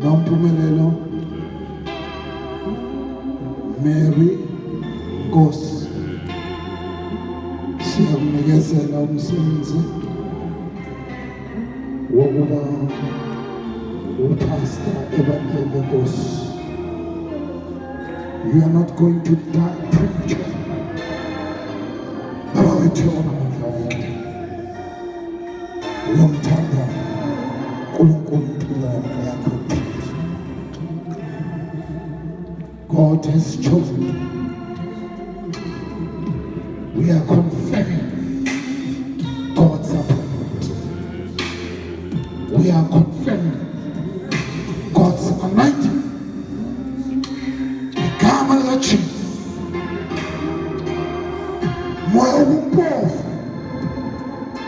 Nompumelelo Mary Nkosi, siyakunikezela umsebenzi wokuba upastor ebandleni leNkosi. You are not going to die premature. Awayithona amandla wonke. Uyamthanda uNkulunkulu impilo yakho. God has chosen you. We are confirming God's appointment. We are confirming God's anointing. Igama likaJesu. Moya wobumpofu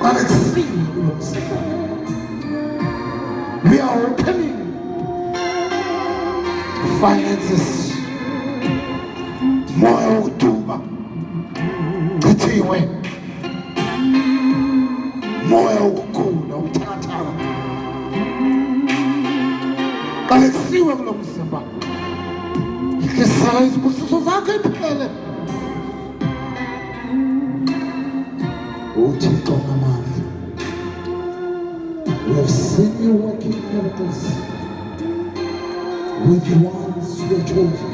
kanekusini kulo msebenzi. We are opening finances. Moya wokuduba chithiwe. Moya wokugula ubuthakathaka kanekusini kulo msebenzi. Isala izibusiso zakhe iphele. uThixo ngamandla. We have seen you working miracles with the ones you have chosen.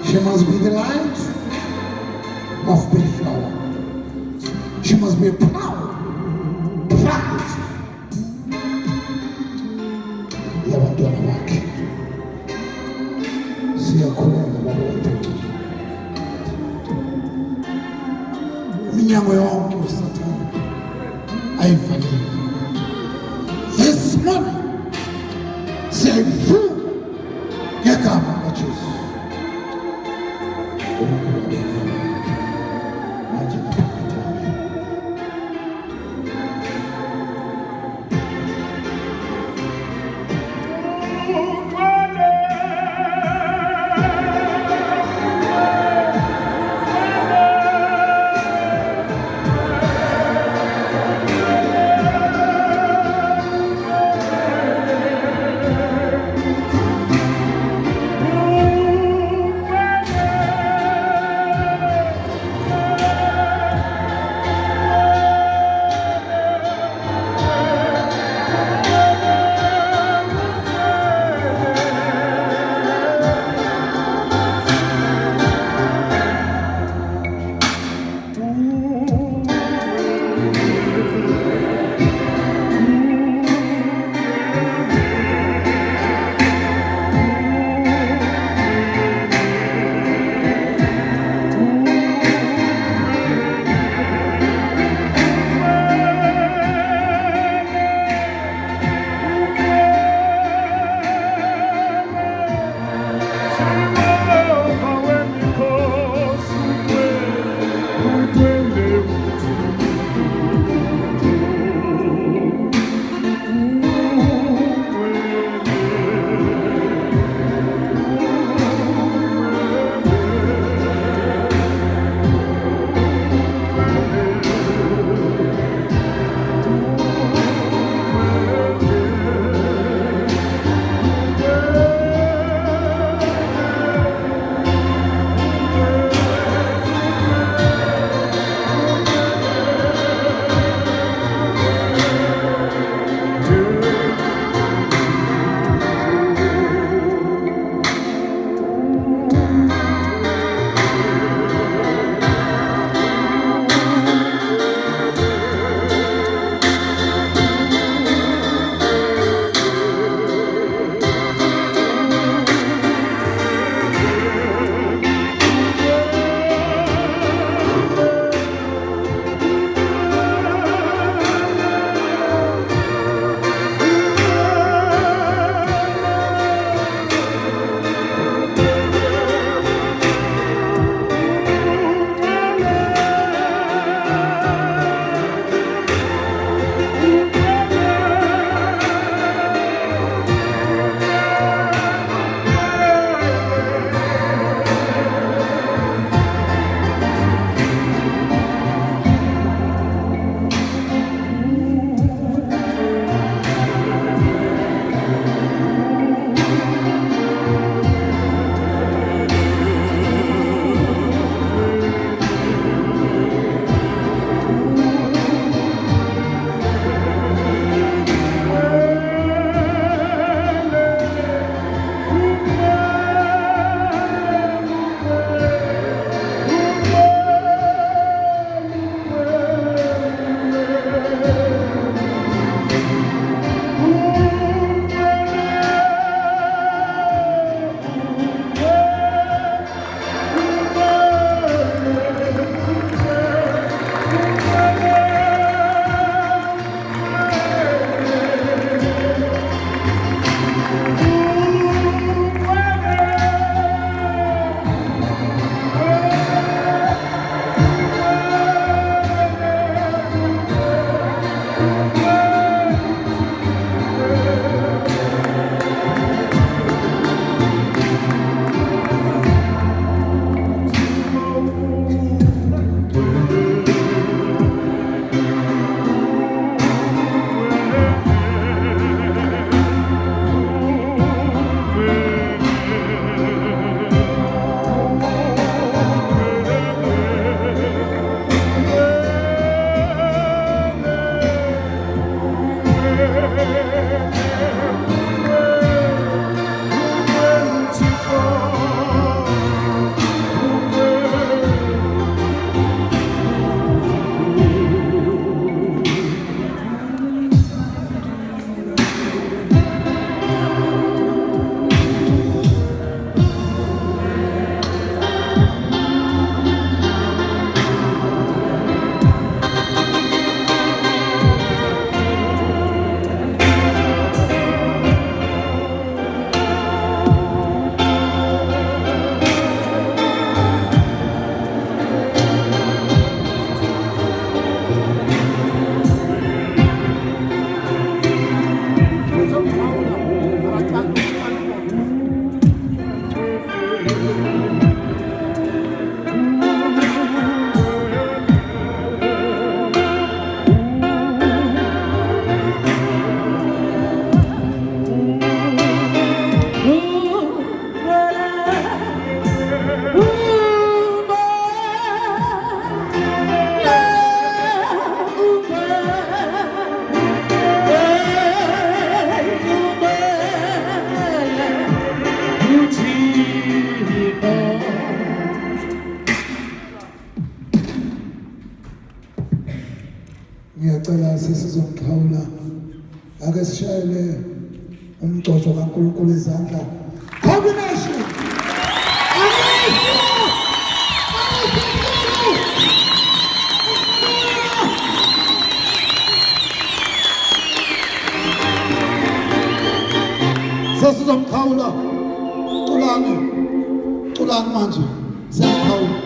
She must be the light of Bellflower. She must be proud, pride. Yabantwana bakhe siyakhuleka babethu. Iminyango yonke uSathane ayivalile. This morning siyayivula ngegama likaJesu. Manje ngaphakathi kwami. Ngiyacela sesizomkhawula ake sishayele umgcozo kaNkulunkulu izandla. Combination. Sesizomkhawula. Culani manje. Siyamkhawula.